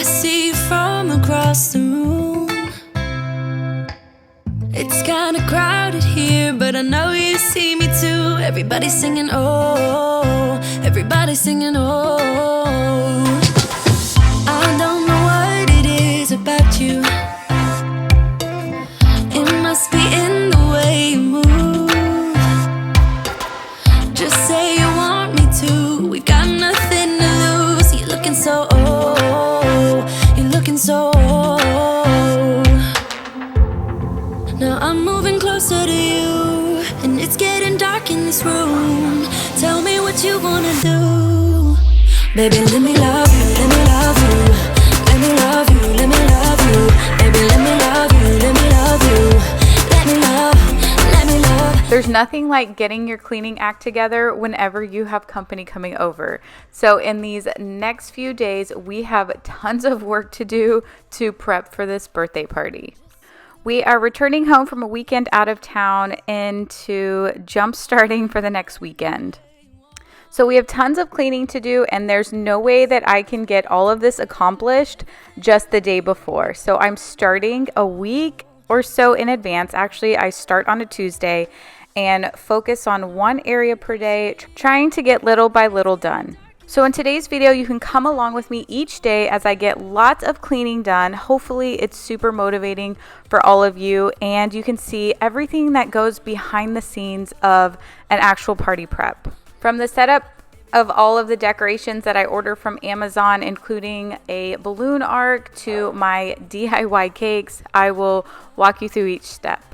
see you from across the room. It's kinda crowded here, but I know you see me too. Everybody's singing, oh, everybody's singing, oh. I don't know what it is about you. It must be in the way you move. Just say you want me to. We got nothing to lose. You're looking so old. You're looking so old. Now I'm moving closer to you, and it's getting dark in this room. Tell me what you wanna do. Baby, let me love you, let me love you. Let me love you, let me love you. Baby, let me love you, let me love you. Let me love, let me love. There's nothing like getting your cleaning act together whenever you have company coming over. So in these next few days, we have tons of work to do to prep for this birthday party. We are returning home from a weekend out of town into jump starting for the next weekend. So we have tons of cleaning to do, and there's no way that I can get all of this accomplished just the day before. So I'm starting a week or so in advance. Actually, I start on a Tuesday and focus on one area per day, trying to get little by little done. So in today's video, you can come along with me each day as I get lots of cleaning done. Hopefully it's super motivating for all of you, and you can see everything that goes behind the scenes of an actual party prep. From the setup of all of the decorations that I order from Amazon, including a balloon arc, to my DIY cakes, I will walk you through each step.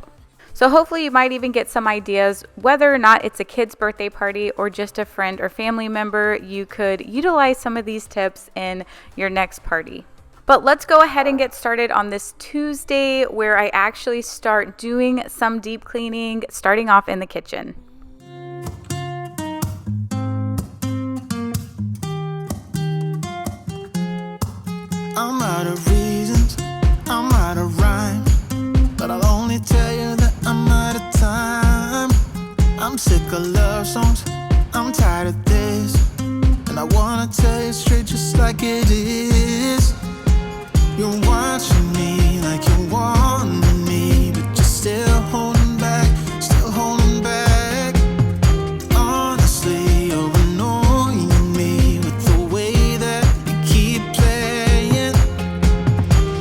So hopefully you might even get some ideas whether or not it's a kid's birthday party or just a friend or family member. You could utilize some of these tips in your next party. But let's go ahead and get started on this Tuesday, where I actually start doing some deep cleaning, starting off in the kitchen. I'm out of reasons, I'm out of rhyme, but I'll only tell you that I'm out of time. I'm sick of love songs, I'm tired of this, and I wanna tell you straight just like it is. You're watching me like you want me, but you're still holding back, still holding back. Honestly, you're annoying me with the way that you keep playing.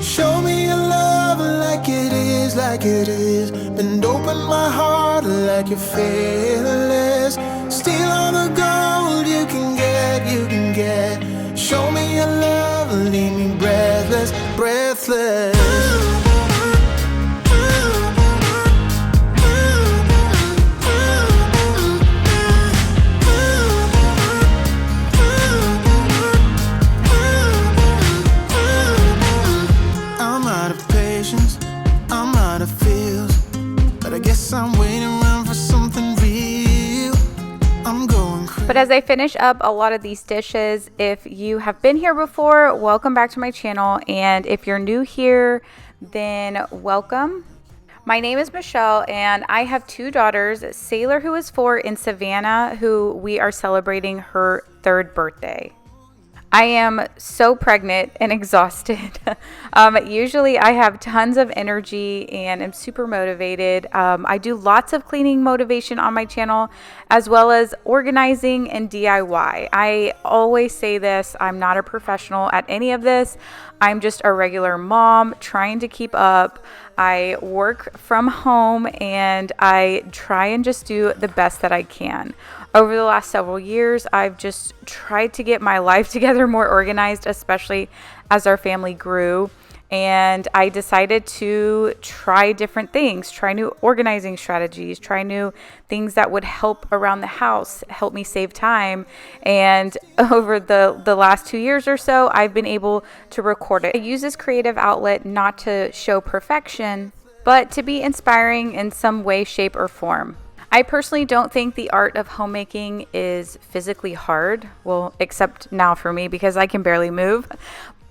Show me your love like it is, like it is. Bend open my heart like you're fearless. Steal all the gold you can get, you can get. Show me your love, leave me breathless, breathless. I'm out of patience, I'm out of feels, but I guess I'm waiting around for something real. I'm going crazy. But as I finish up a lot of these dishes, if you have been here before, welcome back to my channel. And if you're new here, then welcome. My name is Michelle, and I have two daughters, Sailor, who is 4, and Savannah, who we are celebrating her 3rd birthday. I am so pregnant and exhausted. Usually I have tons of energy and am super motivated. I do lots of cleaning motivation on my channel, as well as organizing and DIY. I always say this, I'm not a professional at any of this. I'm just a regular mom trying to keep up. I work from home, and I try and just do the best that I can. Over the last several years, I've just tried to get my life together, more organized, especially as our family grew. And I decided to try different things, try new organizing strategies, try new things that would help around the house, help me save time. And over the last 2 years or so, I've been able to record it. I use this creative outlet not to show perfection, but to be inspiring in some way, shape, or form. I personally don't think the art of homemaking is physically hard. Well, except now for me, because I can barely move.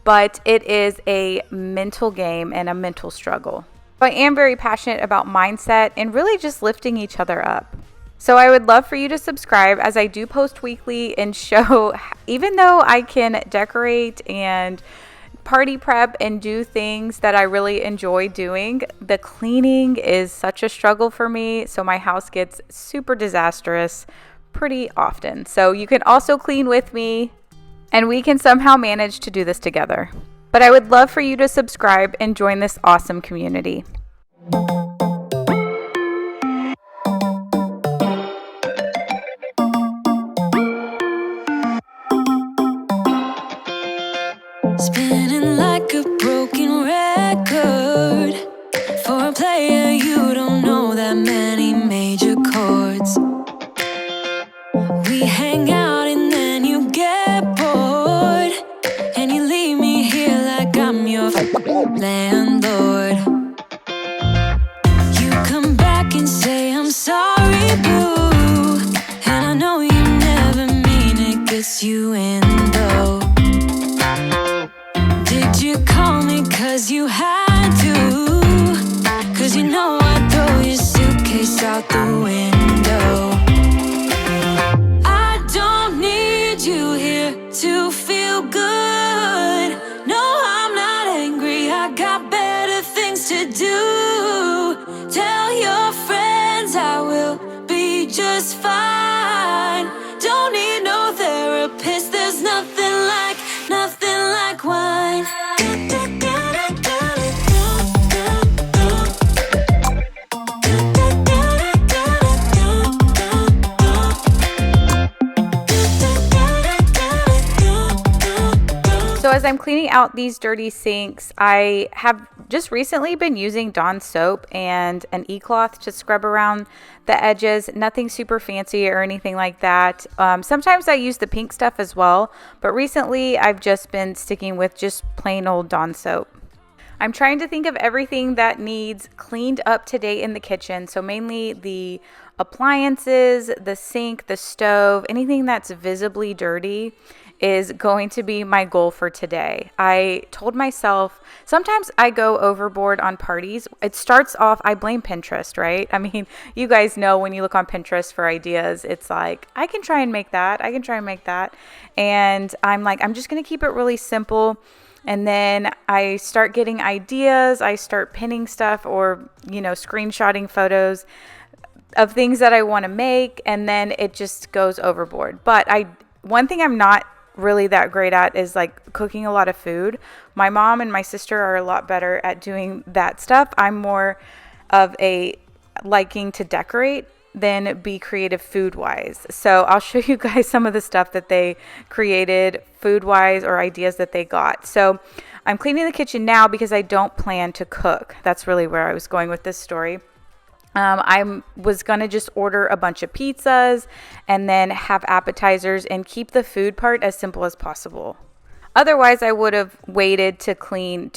But it is a mental game and a mental struggle. I am very passionate about mindset and really just lifting each other up. So I would love for you to subscribe, as I do post weekly and show, even though I can decorate and party prep and do things that I really enjoy doing, the cleaning is such a struggle for me. So my house gets super disastrous pretty often. So you can also clean with me and we can somehow manage to do this together. But I would love for you to subscribe and join this awesome community. Spinning like a broken record. For a player, you don't know that many major chords. We hang out and then you get bored, and you leave me here like I'm your landlord. You come back and say I'm sorry, boo, and I know you never mean it, gets you in though. Did you call me cause you had to? Cause you know I'd throw your suitcase out the window. I don't need you here to feel good. No, I'm not angry, I got better things to do. Tell your friends I will be just fine. Don't need no therapist, there's nothing like wine. So as I'm cleaning out these dirty sinks, I have just recently been using Dawn soap and an e-cloth to scrub around the edges. Nothing super fancy or anything like that. Sometimes I use the pink stuff as well, but recently I've just been sticking with just plain old Dawn soap. I'm trying to think of everything that needs cleaned up today in the kitchen. So mainly the appliances, the sink, the stove, anything that's visibly dirty is going to be my goal for today. I told myself, sometimes I go overboard on parties. It starts off, I blame Pinterest, right? I mean, you guys know when you look on Pinterest for ideas, it's like, I can try and make that. And I'm like, I'm just going to keep it really simple. And then I start getting ideas. I start pinning stuff or, screenshotting photos of things that I want to make. And then it just goes overboard. But one thing I'm not really that great at is like cooking a lot of food. My mom and my sister are a lot better at doing that stuff. I'm more of a liking to decorate than be creative food wise. So I'll show you guys some of the stuff that they created food wise or ideas that they got. So I'm cleaning the kitchen now because I don't plan to cook. That's really where I was going with this story. I was going to just order a bunch of pizzas and then have appetizers and keep the food part as simple as possible. Otherwise, I would have waited to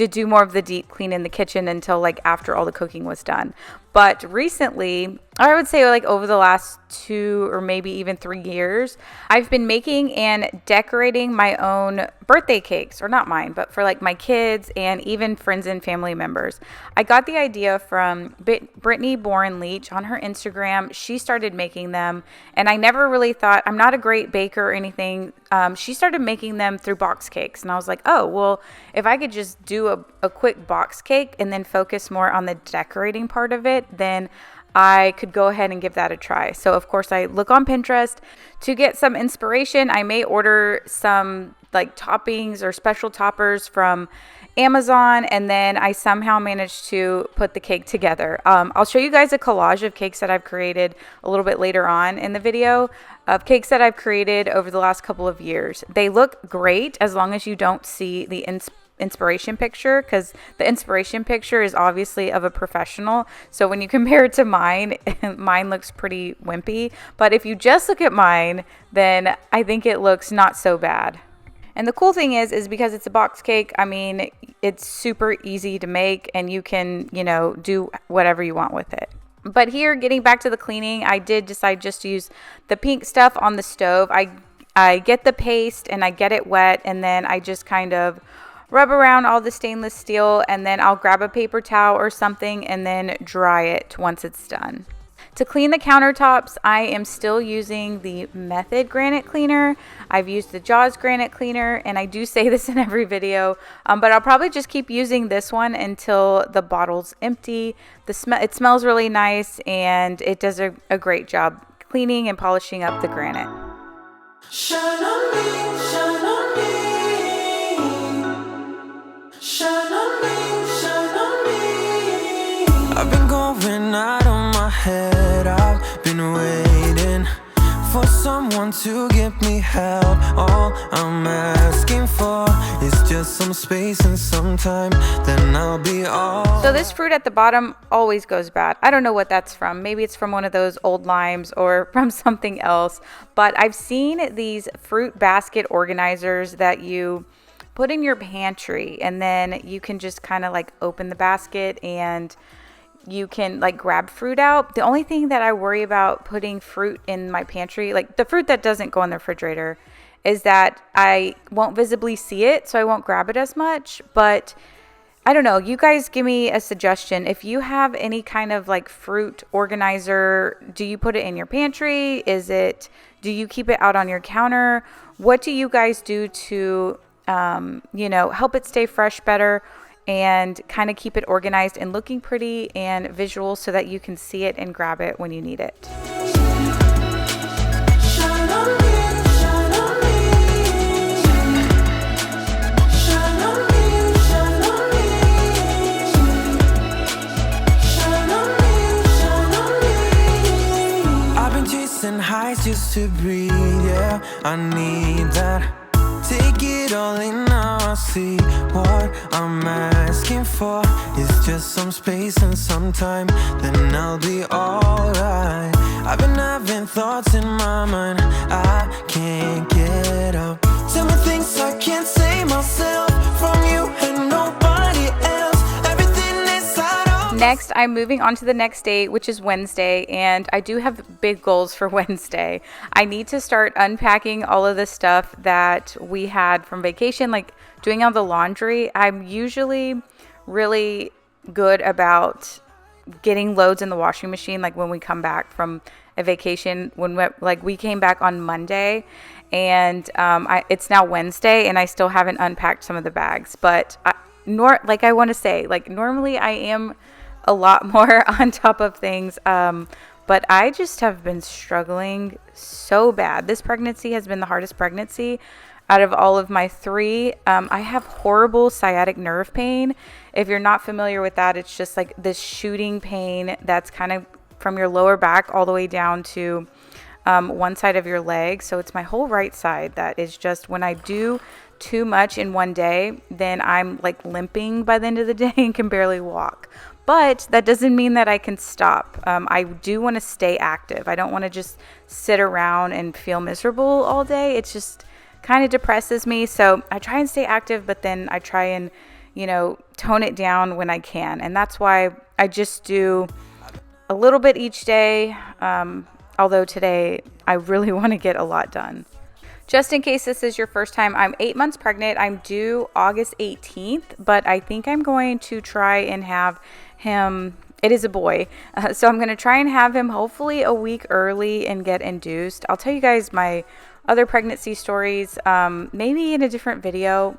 do more of the deep clean in the kitchen until like after all the cooking was done. But recently, I would say like over the last 2 or maybe even 3 years, I've been making and decorating my own birthday cakes, or not mine, but for like my kids and even friends and family members. I got the idea from Brittany Boren Leach on her Instagram. She started making them, and I never really thought, I'm not a great baker or anything. She started making them through box cakes, and I was like, oh, well, if I could just do a quick box cake and then focus more on the decorating part of it, then I could go ahead and give that a try. So of course I look on Pinterest to get some inspiration. I may order some like toppings or special toppers from Amazon, and then I somehow managed to put the cake together. I'll show you guys a collage of cakes that I've created a little bit later on in the video of cakes that I've created over the last couple of years. They look great as long as you don't see the inspiration picture, because the inspiration picture is obviously of a professional. So when you compare it to mine, mine looks pretty wimpy. But if you just look at mine, then I think it looks not so bad. And the cool thing is because it's a box cake, I mean, it's super easy to make and you can, do whatever you want with it. But here, getting back to the cleaning, I did decide just to use the pink stuff on the stove. I get the paste and I get it wet, and then I just kind of rub around all the stainless steel, and then I'll grab a paper towel or something and then dry it once it's done. To clean the countertops, I am still using the Method granite cleaner. I've used the Jaws granite cleaner, and I do say this in every video, but I'll probably just keep using this one until the bottle's empty. It smells really nice, and it does a great job cleaning and polishing up the granite. Shine on me, shine on me. Shine on me, shine on me. I've been going out of my head. I've been waiting for someone to give me help. All I'm asking for is just some space and some time, then I'll be all. So this fruit at the bottom always goes bad. I don't know what that's from. Maybe it's from one of those old limes or from something else. But I've seen these fruit basket organizers that you put in your pantry, and then you can just kind of like open the basket and you can like grab fruit out. The only thing that I worry about putting fruit in my pantry, like the fruit that doesn't go in the refrigerator, is that I won't visibly see it, so I won't grab it as much. But I don't know, you guys give me a suggestion. If you have any kind of like fruit organizer, do you put it in your pantry? Do you keep it out on your counter? What do you guys do to help it stay fresh better and kind of keep it organized and looking pretty and visual so that you can see it and grab it when you need it? Shine on me, shine on me. Shine on me, shine on me. Shine on me, shine on me. I've been chasing highs just to breathe, yeah, I need that. Take it all in now, I see what I'm asking for is just some space and some time, then I'll be alright. I've been having thoughts in my mind I can't get out. Tell me things I can't say myself from you and nobody else. Everything inside of Next, I'm moving on to the next day, which is Wednesday, and I do have big goals for Wednesday. I need to start unpacking all of the stuff that we had from vacation, like doing all the laundry. I'm usually really good about getting loads in the washing machine, like when we come back from a vacation. We came back on Monday, and it's now Wednesday, and I still haven't unpacked some of the bags. But normally I am a lot more on top of things, but I just have been struggling so bad. This pregnancy has been the hardest pregnancy out of all of my 3. I have horrible sciatic nerve pain. If you're not familiar with that, it's just like this shooting pain that's kind of from your lower back all the way down to one side of your leg. So it's my whole right side that is just, when I do too much in one day, then I'm like limping by the end of the day and can barely walk. But that doesn't mean that I can stop. I do want to stay active. I don't want to just sit around and feel miserable all day. It's just kind of depresses me. So I try and stay active, but then I try and, tone it down when I can. And that's why I just do a little bit each day. Although today I really want to get a lot done. Just in case this is your first time, I'm 8 months pregnant. I'm due August 18th, but I think I'm going to try and have him, it is a boy, so I'm going to try and have him hopefully a week early and get induced. I'll tell you guys my other pregnancy stories, maybe in a different video,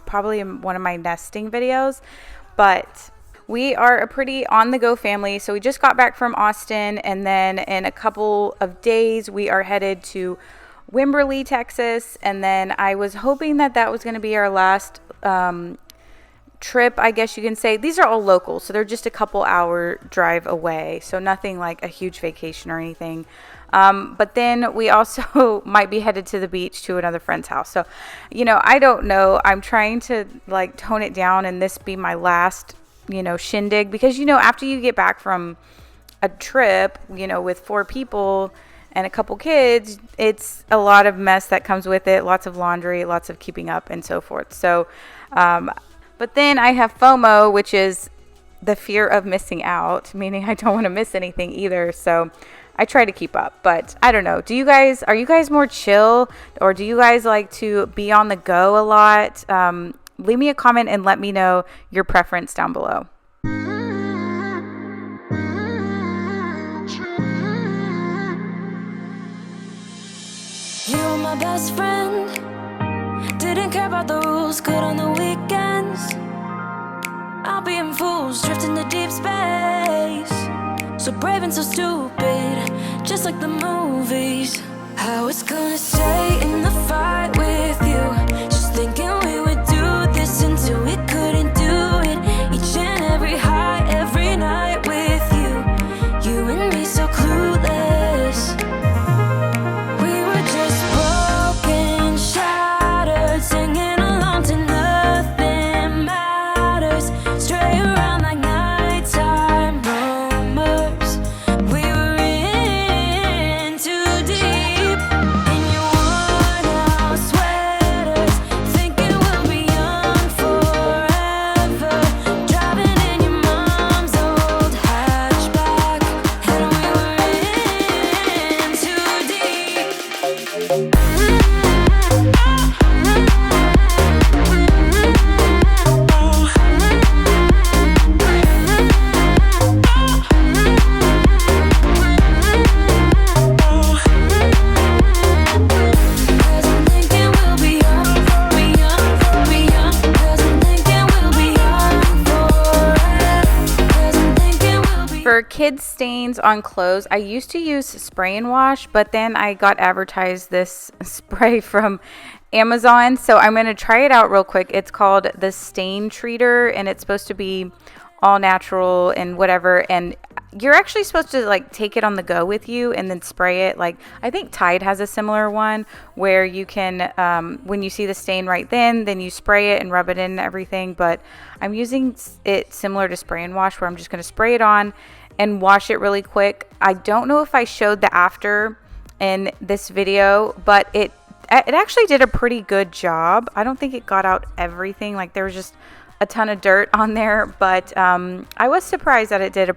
probably in one of my nesting videos, but we are a pretty on-the-go family. So we just got back from Austin, and then in a couple of days, we are headed to Wimberley, Texas, and then I was hoping that was going to be our last trip, I guess you can say. These are all local, so they're just a couple hour drive away, so nothing like a huge vacation or anything. But then we also might be headed to the beach to another friend's house. So, I don't know. I'm trying to like tone it down and this be my last, shindig, because, after you get back from a trip, with 4 people and a couple kids, it's a lot of mess that comes with it, lots of laundry, lots of keeping up and so forth. So, but then I have FOMO, which is the fear of missing out, meaning I don't want to miss anything either. So I try to keep up, but I don't know. Are you guys more chill, or do you guys like to be on the go a lot? Leave me a comment and let me know your preference down below. my best friend. Didn't care about the rules, good on the weekends. I'll be in fools, drifting to deep space. So brave and so stupid, just like the movies. How it's gonna stay in the fight with you. Just thinking we would do this until we couldn't do it. Each and every high, every night with you. You and me so clueless. We were just broken, shattered, singing along to nothing matters. Stray around like nighttime rumors. We were in too deep. In your worn-out sweaters, thinking we'll be young forever. Driving in your mom's old hatchback, and we were in too deep. Cause I'm thinking we'll be young, be young, be young. Cause I'm thinking we'll be young forever. Cause I'm thinking we'll be. For kids stains on clothes, I used to use spray and wash, but then I got advertised this spray from Amazon, so I'm going to try it out real quick. It's called the Stain Treater, and it's supposed to be all natural and whatever, and you're actually supposed to like take it on the go with you and then spray it. Like, I think Tide has a similar one where you can, when you see the stain right then you spray it and rub it in and everything. But I'm using it similar to spray and wash, where I'm just going to spray it on and wash it really quick. I don't know if I showed the after in this video, but it actually did a pretty good job. I don't think it got out everything. Like, there was just a ton of dirt on there, but I was surprised that it did a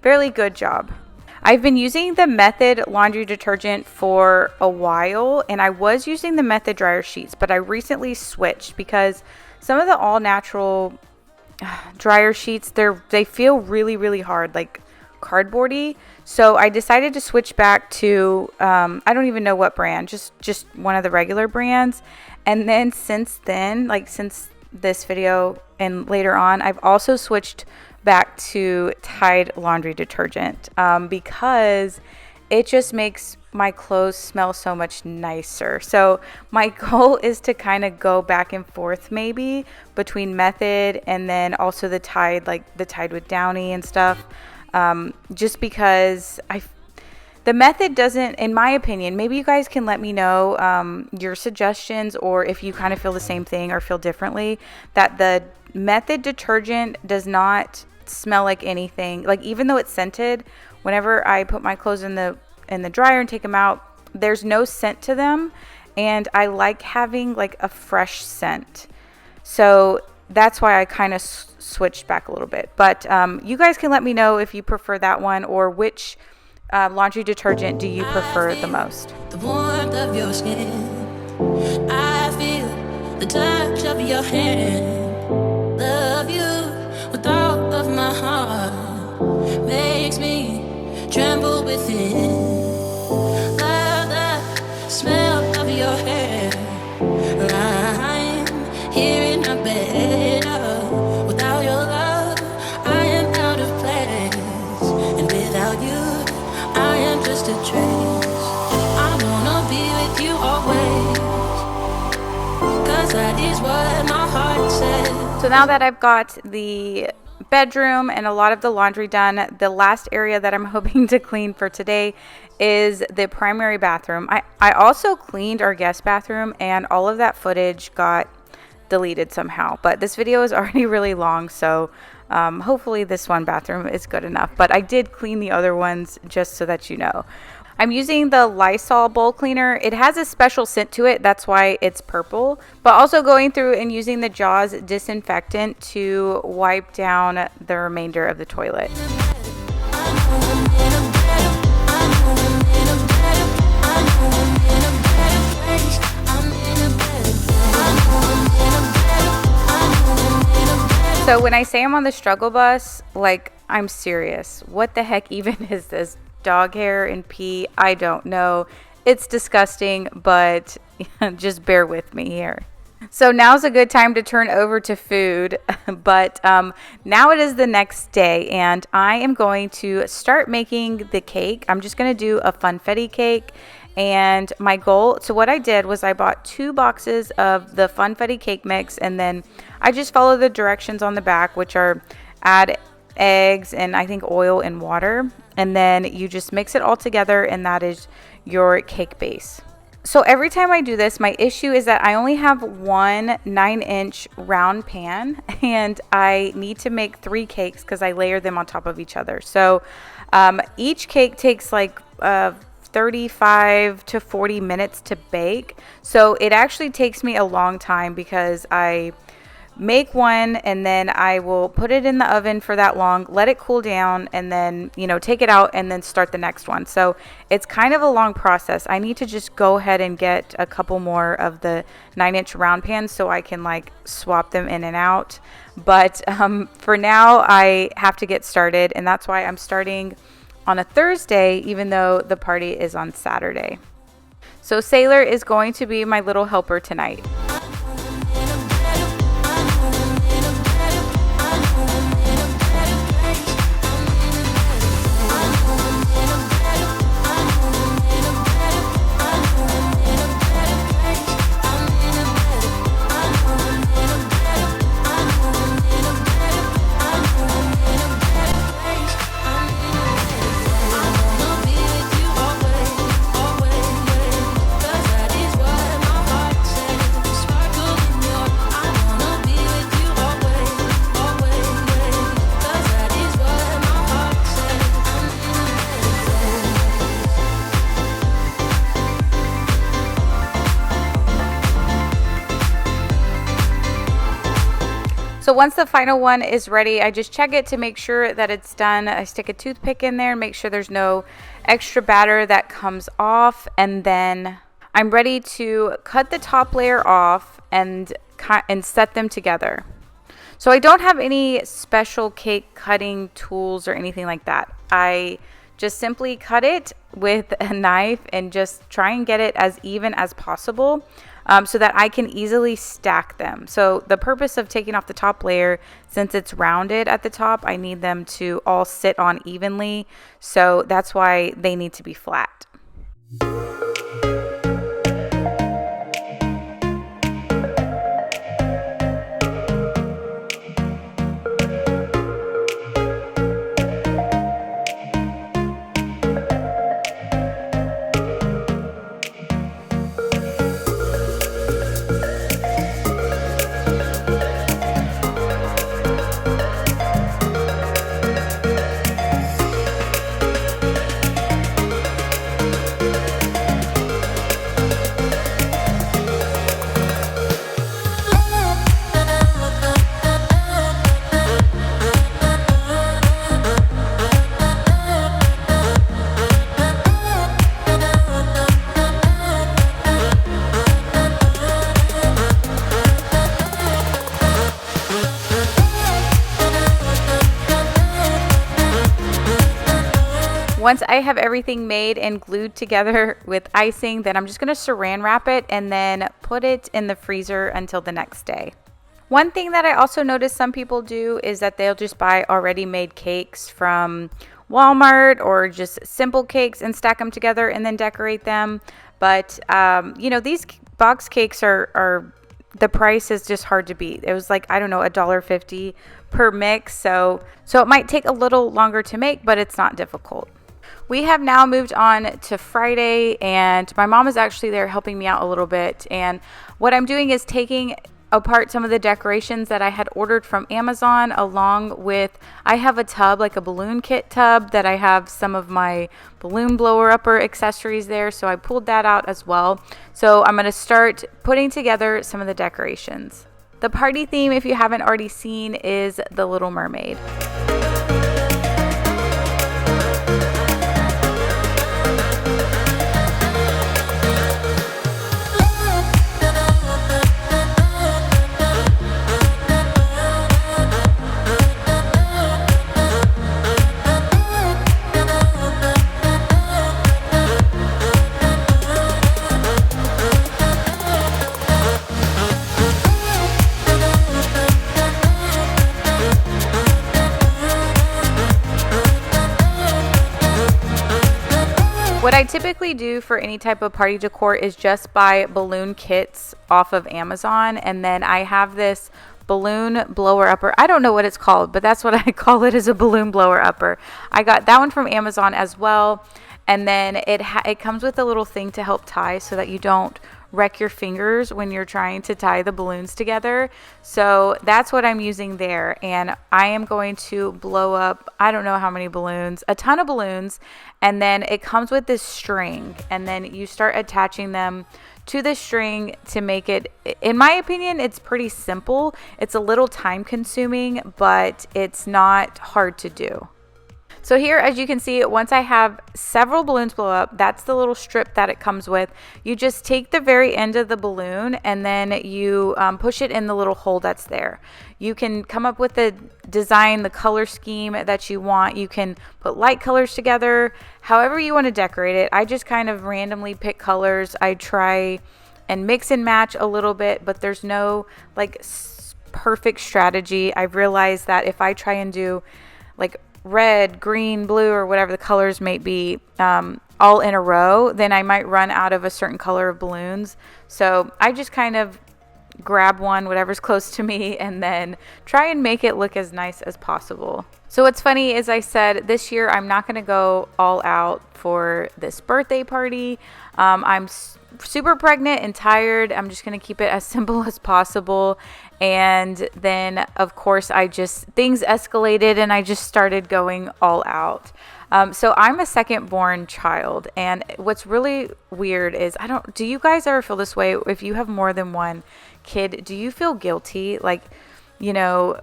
fairly good job. I've been using the Method laundry detergent for a while, and I was using the Method dryer sheets, but I recently switched because some of the all natural dryer sheets, they feel really, really hard, like cardboardy. So I decided to switch back to I don't even know what brand, just one of the regular brands. And then since then, like since this video and later on, I've also switched back to Tide laundry detergent because it just makes my clothes smell so much nicer. So my goal is to kind of go back and forth maybe between Method and then also the Tide, like the Tide with Downy and stuff, just because the Method doesn't, in my opinion, maybe you guys can let me know your suggestions, or if you kind of feel the same thing or feel differently, that the Method detergent does not smell like anything. Like, even though it's scented, whenever I put my clothes in the dryer and take them out, there's no scent to them, and I like having like a fresh scent. So that's why I kind of switched back a little bit. But you guys can let me know if you prefer that one, or which laundry detergent do you prefer the most. The warmth of your skin, I feel the touch of your hand. Love you with all of my heart, makes me tremble within. Love the smell of your hair. I'm here in my bed. Without your love, I am out of place, and without you, I am just a trace. I wanna be with you always, 'cause that is what my heart says. So now that I've got the bedroom and a lot of the laundry done, the last area that I'm hoping to clean for today is the primary bathroom. I also cleaned our guest bathroom, and all of that footage got deleted somehow, but this video is already really long, so hopefully this one bathroom is good enough. But I did clean the other ones, just so that you know. I'm using the Lysol bowl cleaner. It has a special scent to it, that's why it's purple. But also going through and using the Jaws disinfectant to wipe down the remainder of the toilet. So when I say I'm on the struggle bus, like, I'm serious. What the heck even is this? Dog hair and pee? I don't know. It's disgusting, but just bear with me here. So now's a good time to turn over to food, but now it is the next day and I am going to start making the cake. I'm just going to do a funfetti cake, and my goal, so what I did was I bought 2 boxes of the funfetti cake mix, and then I just follow the directions on the back, which are add eggs and I think oil and water, and then you just mix it all together, and that is your cake base. So every time I do this, my issue is that I only have one 9-inch round pan, and I need to make 3 cakes because I layer them on top of each other. So each cake takes like 35 to 40 minutes to bake. So it actually takes me a long time because I make one and then I will put it in the oven for that long, let it cool down, and then, take it out and then start the next one. So it's kind of a long process. I need to just go ahead and get a couple more of the 9-inch round pans so I can like swap them in and out. But for now, I have to get started, and that's why I'm starting on a Thursday, even though the party is on Saturday. So Sailor is going to be my little helper tonight. So once the final one is ready, I just check it to make sure that it's done. I stick a toothpick in there and make sure there's no extra batter that comes off. And then I'm ready to cut the top layer off and set them together. So I don't have any special cake cutting tools or anything like that. I just simply cut it with a knife and just try and get it as even as possible. So that I can easily stack them. So the purpose of taking off the top layer, since it's rounded at the top, I need them to all sit on evenly. So that's why they need to be flat. Once I have everything made and glued together with icing, then I'm just going to saran wrap it and then put it in the freezer until the next day. One thing that I also noticed some people do is that they'll just buy already made cakes from Walmart or just simple cakes and stack them together and then decorate them. But, these box cakes are the price is just hard to beat. It was like, I don't know, $1.50 per mix. So it might take a little longer to make, but it's not difficult. We have now moved on to Friday, and my mom is actually there helping me out a little bit. And what I'm doing is taking apart some of the decorations that I had ordered from Amazon, along with, I have a tub, like a balloon kit tub, that I have some of my balloon blower upper accessories there. So I pulled that out as well. So I'm going to start putting together some of the decorations. The party theme, if you haven't already seen, is The Little Mermaid. what I typically do for any type of party decor is just buy balloon kits off of Amazon, and then I have this balloon blower upper. I don't know what it's called, but that's what I call it, is a balloon blower upper. I got that one from Amazon as well, and then it comes with a little thing to help tie so that you don't wreck your fingers when you're trying to tie the balloons together. So that's what I'm using there, and I am going to blow up, I don't know how many balloons, a ton of balloons, and then it comes with this string, and then you start attaching them to the string to make it, in my opinion, it's pretty simple. It's a little time consuming, but it's not hard to do. So here, as you can see, once I have several balloons blow up, that's the little strip that it comes with. You just take the very end of the balloon and then you push it in the little hole that's there. You can come up with the design, the color scheme that you want. You can put light colors together, however you want to decorate it. I just kind of randomly pick colors. I try and mix and match a little bit, but there's no like perfect strategy. I've realized that if I try and do like red, green, blue, or whatever the colors may be, all in a row, then I might run out of a certain color of balloons. So I just kind of grab one, whatever's close to me, and then try and make it look as nice as possible. So what's funny is I said this year I'm not going to go all out for this birthday party. I'm super pregnant and tired. I'm just going to keep it as simple as possible. And then of course things escalated and I just started going all out. So I'm a second born child, and what's really weird is do you guys ever feel this way? If you have more than one kid, do you feel guilty? Like, you know,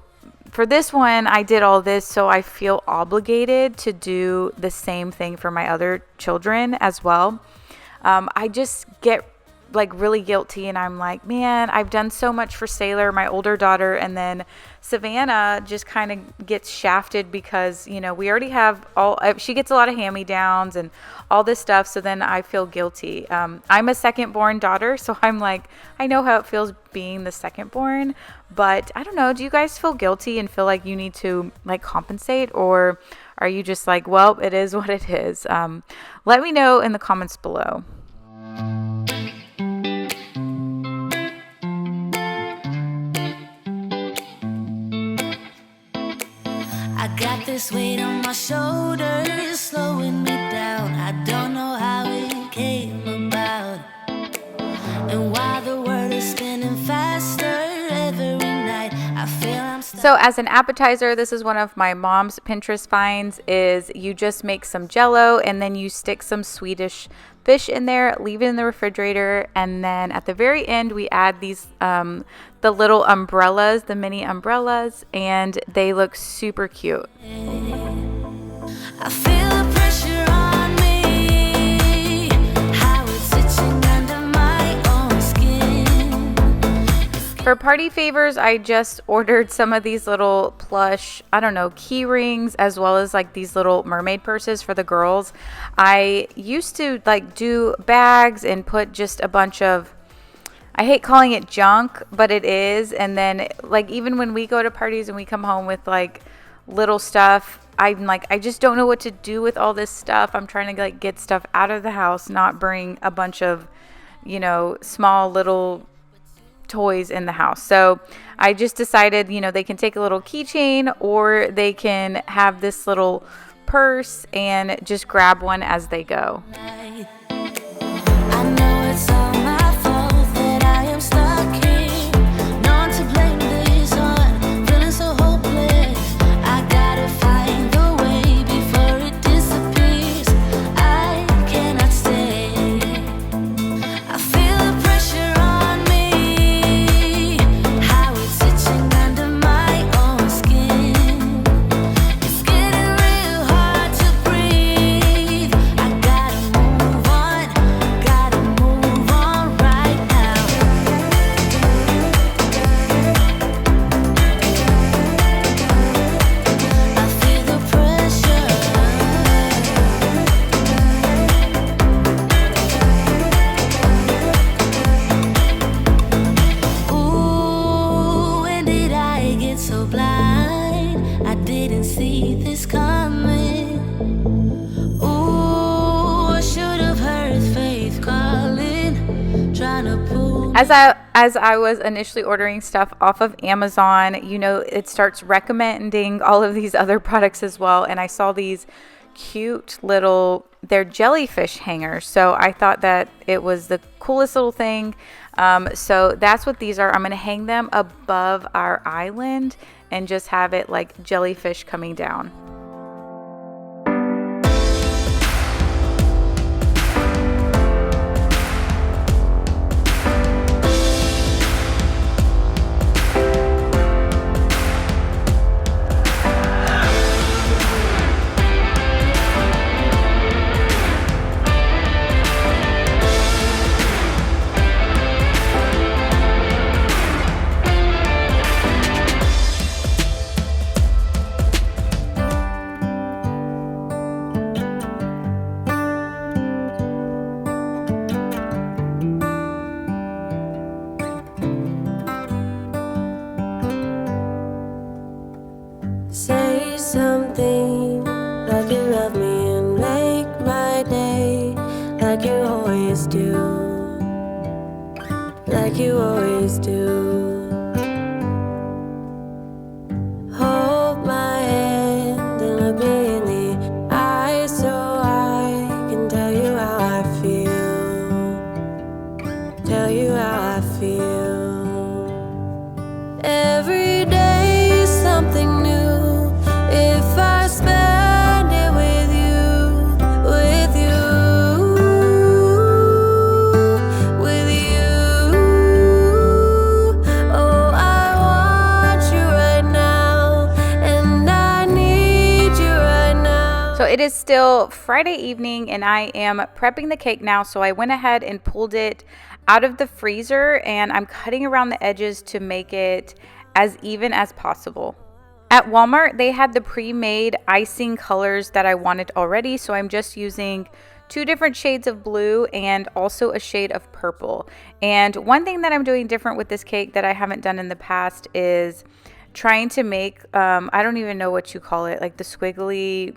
for this one, I did all this, so I feel obligated to do the same thing for my other children as well. I just get like really guilty, and I'm like, man, I've done so much for Sailor, my older daughter, and then Savannah just kind of gets shafted because, you know, we already have she gets a lot of hand-me-downs and all this stuff, so then I feel guilty. I'm a second born daughter, so I'm like, I know how it feels being the second born, but I don't know, do you guys feel guilty and feel like you need to like compensate, or are you just like, well, it is what it is? Let me know in the comments below. I got this weight on my shoulders, slowing me down. I don't know how it came about, and why the world is spinning faster every night. I feel I'm stuck. So as an appetizer, this is one of my mom's Pinterest finds, is you just make some Jello and then you stick some Swedish fish in there, leave it in the refrigerator, and then at the very end we add these the little umbrellas, the mini umbrellas, and they look super cute. I feel the pressure on me, how it's itching under my own skin. For party favors, I just ordered some of these little plush, I don't know, key rings, as well as like these little mermaid purses for the girls. I used to like do bags and put just a bunch of, I hate calling it junk, but it is. And then like even when we go to parties and we come home with like little stuff, I'm like, I just don't know what to do with all this stuff. I'm trying to like get stuff out of the house, not bring a bunch of, you know, small little toys in the house. So I just decided, you know, they can take a little keychain or they can have this little purse and just grab one as they go. I know it's all my fault that I am stuck here. No one to blame this on, feeling so hopeless. I gotta find the way before it disappears. I cannot stay. I feel the pressure on me, how it's itching under my own skin. It's getting real hard to breathe. I gotta move on right now. I feel the pressure. Ooh, when did I get so blind? I didn't see this coming. Ooh, I should've As I was initially ordering stuff off of Amazon, you know, it starts recommending all of these other products as well. And I saw these cute little, they're jellyfish hangers. So I thought that it was the coolest little thing. So that's what these are. I'm going to hang them above our island and just have it like jellyfish coming down. Say something like you love me and make my day, like you always do, like you always do. Hold my hand and look me in the eyes so I can tell you how I feel, tell you how I feel. Every day is something new. If I spend it with you, with you, with you. Oh, I want you right now, and I need you right now. So it is still Friday evening and I am prepping the cake now. So I went ahead and pulled it out of the freezer and I'm cutting around the edges to make it as even as possible. At Walmart, they had the pre-made icing colors that I wanted already, so I'm just using 2 different shades of blue and also a shade of purple. And one thing that I'm doing different with this cake that I haven't done in the past is trying to make, I don't even know what you call it, like the squiggly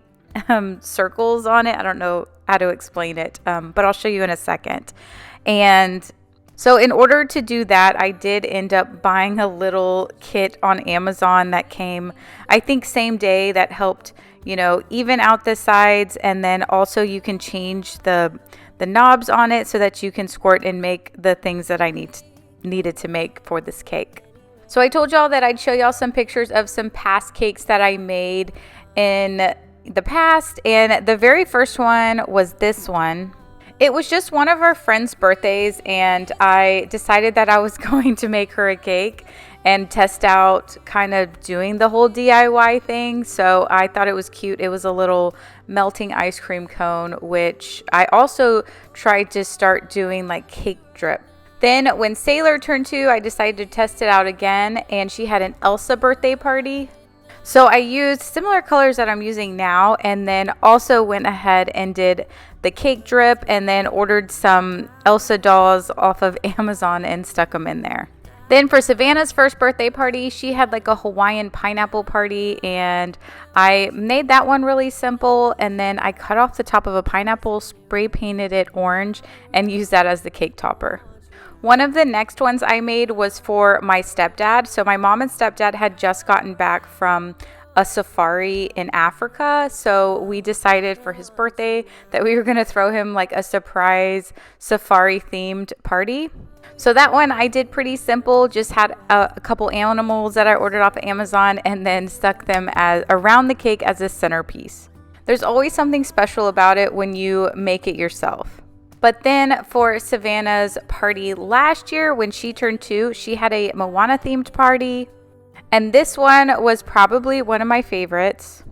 circles on it. I don't know how to explain it, but I'll show you in a second. And so in order to do that, I did end up buying a little kit on Amazon that came, I think, same day, that helped, you know, even out the sides. And then also you can change the knobs on it so that you can squirt and make the things that I needed to make for this cake. So I told y'all that I'd show y'all some pictures of some past cakes that I made in the past. And the very first one was this one. It was just one of our friends' birthdays, and I decided that I was going to make her a cake and test out kind of doing the whole DIY thing. So I thought it was cute. It was a little melting ice cream cone, which I also tried to start doing like cake drip. Then when Sailor turned 2, I decided to test it out again, and she had an Elsa birthday party. So I used similar colors that I'm using now, and then also went ahead and did the cake drip and then ordered some Elsa dolls off of Amazon and stuck them in there. Then for Savannah's first birthday party, she had like a Hawaiian pineapple party, and I made that one really simple, and then I cut off the top of a pineapple, spray painted it orange, and used that as the cake topper. One of the next ones I made was for my stepdad. So my mom and stepdad had just gotten back from a safari in Africa. So we decided for his birthday that we were going to throw him like a surprise safari themed party. So that one I did pretty simple, just had a couple animals that I ordered off of Amazon and then stuck them around the cake as a centerpiece. There's always something special about it when you make it yourself. But then for Savannah's party last year, when she turned 2, she had a Moana themed party. And this one was probably one of my favorites.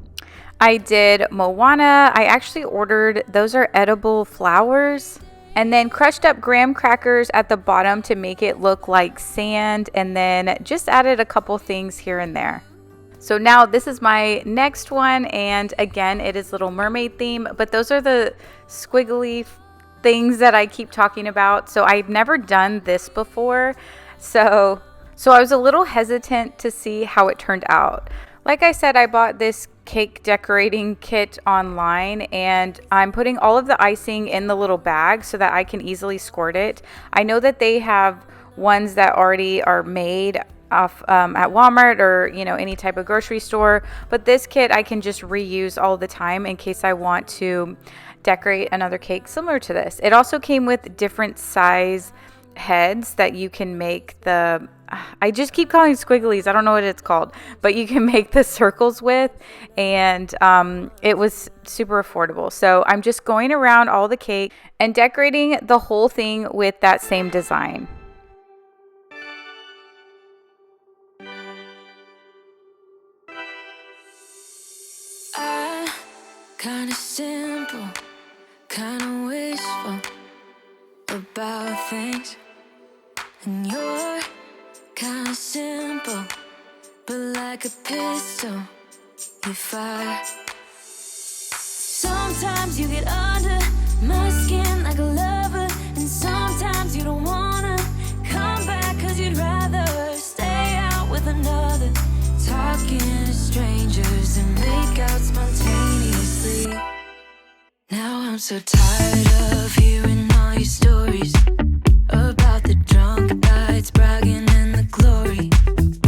I did Moana. I actually ordered, those are edible flowers. And then crushed up graham crackers at the bottom to make it look like sand. And then just added a couple things here and there. So now this is my next one. And again, it is Little Mermaid theme. But those are the squiggly things that I keep talking about. So I've never done this before. So I was a little hesitant to see how it turned out. Like I said, I bought this cake decorating kit online, and I'm putting all of the icing in the little bag so that I can easily squirt it. I know that they have ones that already are made off at Walmart or, you know, any type of grocery store. But this kit I can just reuse all the time in case I want to decorate another cake similar to this. It also came with different size heads that you can make the, I just keep calling it squigglies, I don't know what it's called, but you can make the circles with, and it was super affordable. So I'm just going around all the cake and decorating the whole thing with that same design. Kinda simple, kinda wishful about things, and you're kinda simple, but like a pistol, you fire. Sometimes you get under my skin like a lover, and sometimes you don't wanna come back 'cause you'd rather stay out with another, talking to strangers and make out spontaneously. Now I'm so tired of hearing all your stories about the drunk nights, bragging in the glory.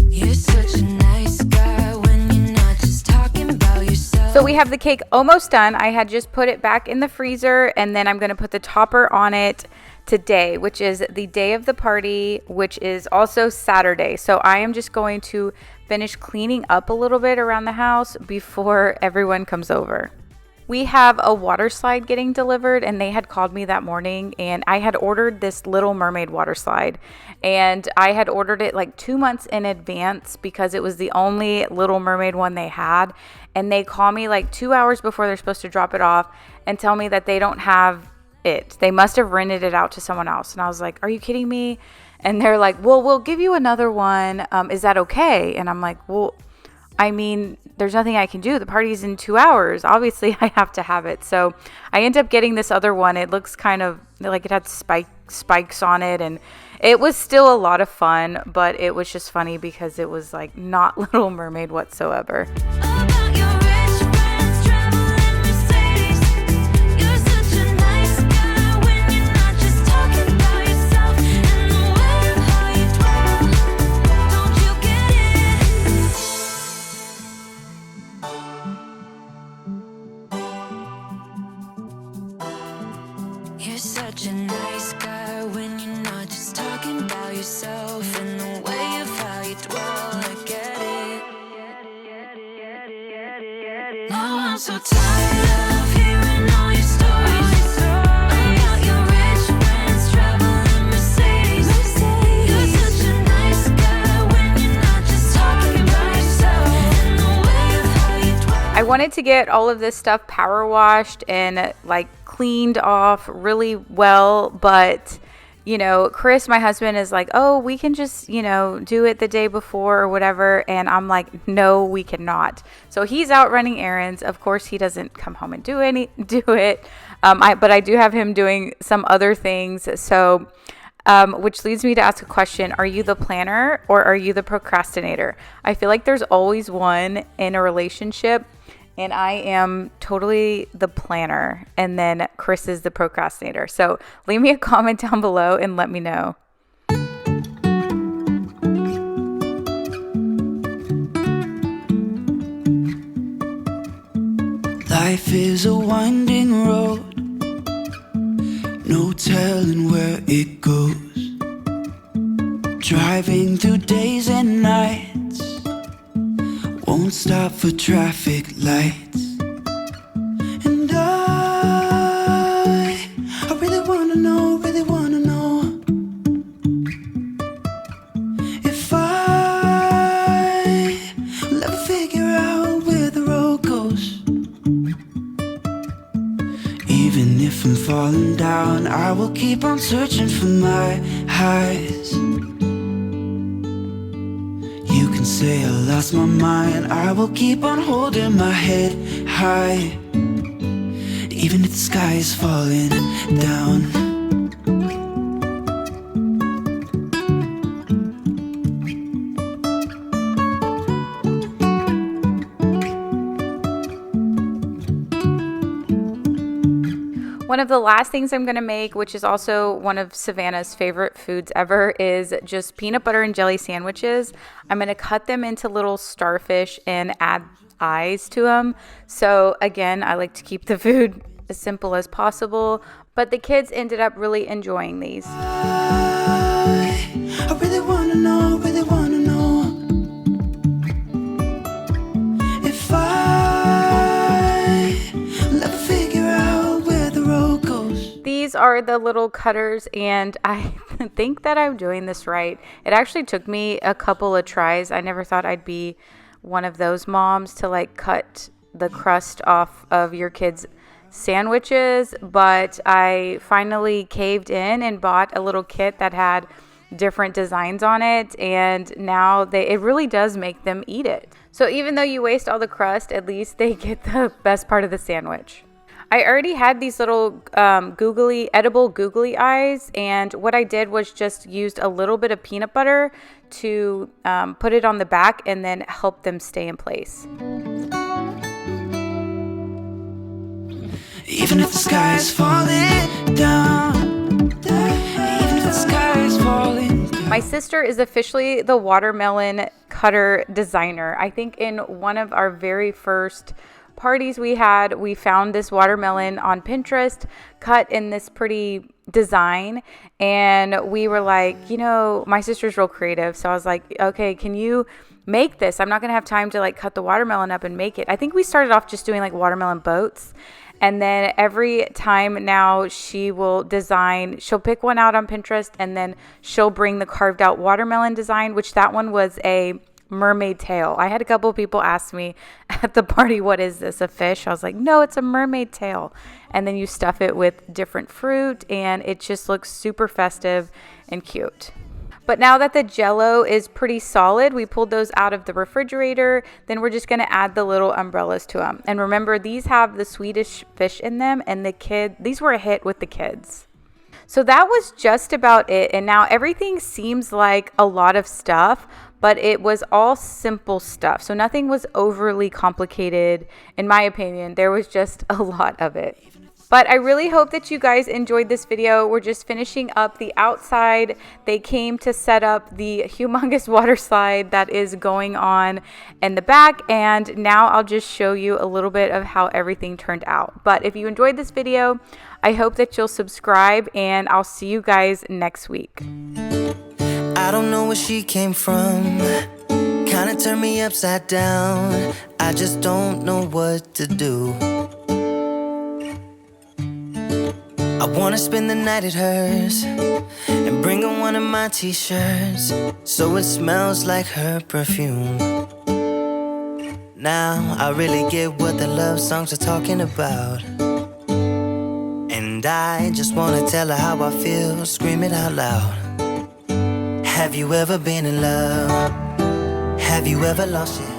You're such a nice guy when you're not just talking about yourself. So we have the cake almost done. I had just put it back in the freezer, and then I'm going to put the topper on it today, which is the day of the party, which is also Saturday. So I am just going to finish cleaning up a little bit around the house before everyone comes over. We have a water slide getting delivered, and they had called me that morning, and I had ordered this Little Mermaid water slide, and I had ordered it like 2 months in advance because it was the only Little Mermaid one they had. And they call me like 2 hours before they're supposed to drop it off and tell me that they don't have it. They must have rented it out to someone else. And I was like, are you kidding me? And they're like, well, we'll give you another one. Is that okay? And I'm like, well, I mean, there's nothing I can do. The party's in 2 hours. Obviously, I have to have it. So I end up getting this other one. It looks kind of like it had spikes on it. And it was still a lot of fun, but it was just funny because it was like not Little Mermaid whatsoever. About your rich friends traveling Mercedes. You're such a nice guy when you're not just talking about yourself, and the way of how you dwell. Don't you get it? You're such a nice guy when you're not just talking about yourself, and the way of how you dwell. I get it. Now I'm so tired of hearing all your stories about your rich friends traveling Mercedes. You're such a nice guy when you're not just talking about yourself, and the way of how you dwell. I wanted to get all of this stuff power washed and like cleaned off really well, but you know, Chris, my husband, is like, oh, we can just, you know, do it the day before or whatever. And I'm like, no, we cannot. So he's out running errands. Of course, he doesn't come home and do it. But I do have him doing some other things. So, which leads me to ask a question. Are you the planner or are you the procrastinator? I feel like there's always one in a relationship. And I am totally the planner, and then Chris is the procrastinator. So leave me a comment down below and let me know. Life is a winding road, no telling where it goes. Driving through days and nights, won't stop for traffic lights. And I really wanna know if I will ever figure out where the road goes. Even if I'm falling down, I will keep on searching for my highs. You can say I lost my mind, I will keep on holding my head high, even if the sky is falling down. One of the last things I'm going to make, which is also one of Savannah's favorite foods ever, is just peanut butter and jelly sandwiches. I'm going to cut them into little starfish and add eyes to them. So again, I like to keep the food as simple as possible, but the kids ended up really enjoying these. I really wanna know, if I'll ever figure out where the road goes. These are the little cutters, and I think that I'm doing this right. It actually took me a couple of tries. I never thought I'd be one of those moms to like cut the crust off of your kids' sandwiches, but I finally caved in and bought a little kit that had different designs on it, and now it really does make them eat it. So even though you waste all the crust, at least they get the best part of the sandwich. I already had these little edible googly eyes, and what I did was just used a little bit of peanut butter to put it on the back and then help them stay in place. Even if the sky is falling down, even if the sky is falling down. My sister is officially the watermelon cutter designer. I think in one of our very first parties we found this watermelon on Pinterest cut in this pretty design, and we were like, my sister's real creative, so I was like, okay, can you make this? I'm not gonna have time to like cut the watermelon up and make it. I think we started off just doing like watermelon boats, and then every time now she'll pick one out on Pinterest, and then she'll bring the carved out watermelon design, which that one was a mermaid tail. I had a couple of people ask me at the party, what is this, a fish? I was like, no, it's a mermaid tail. And then you stuff it with different fruit, and it just looks super festive and cute. But now that the Jell-O is pretty solid, we pulled those out of the refrigerator. Then we're just going to add the little umbrellas to them. And remember, these have the Swedish fish in them, and these were a hit with the kids. So that was just about it. And now everything seems like a lot of stuff, but it was all simple stuff. So nothing was overly complicated. In my opinion, there was just a lot of it. But I really hope that you guys enjoyed this video. We're just finishing up the outside. They came to set up the humongous water slide that is going on in the back. And now I'll just show you a little bit of how everything turned out. But if you enjoyed this video, I hope that you'll subscribe, and I'll see you guys next week. I don't know where she came from. Kinda turned me upside down. I just don't know what to do. I wanna spend the night at hers and bring her one of my t-shirts so it smells like her perfume. Now I really get what the love songs are talking about, and I just wanna tell her how I feel, scream it out loud. Have you ever been in love? Have you ever lost it?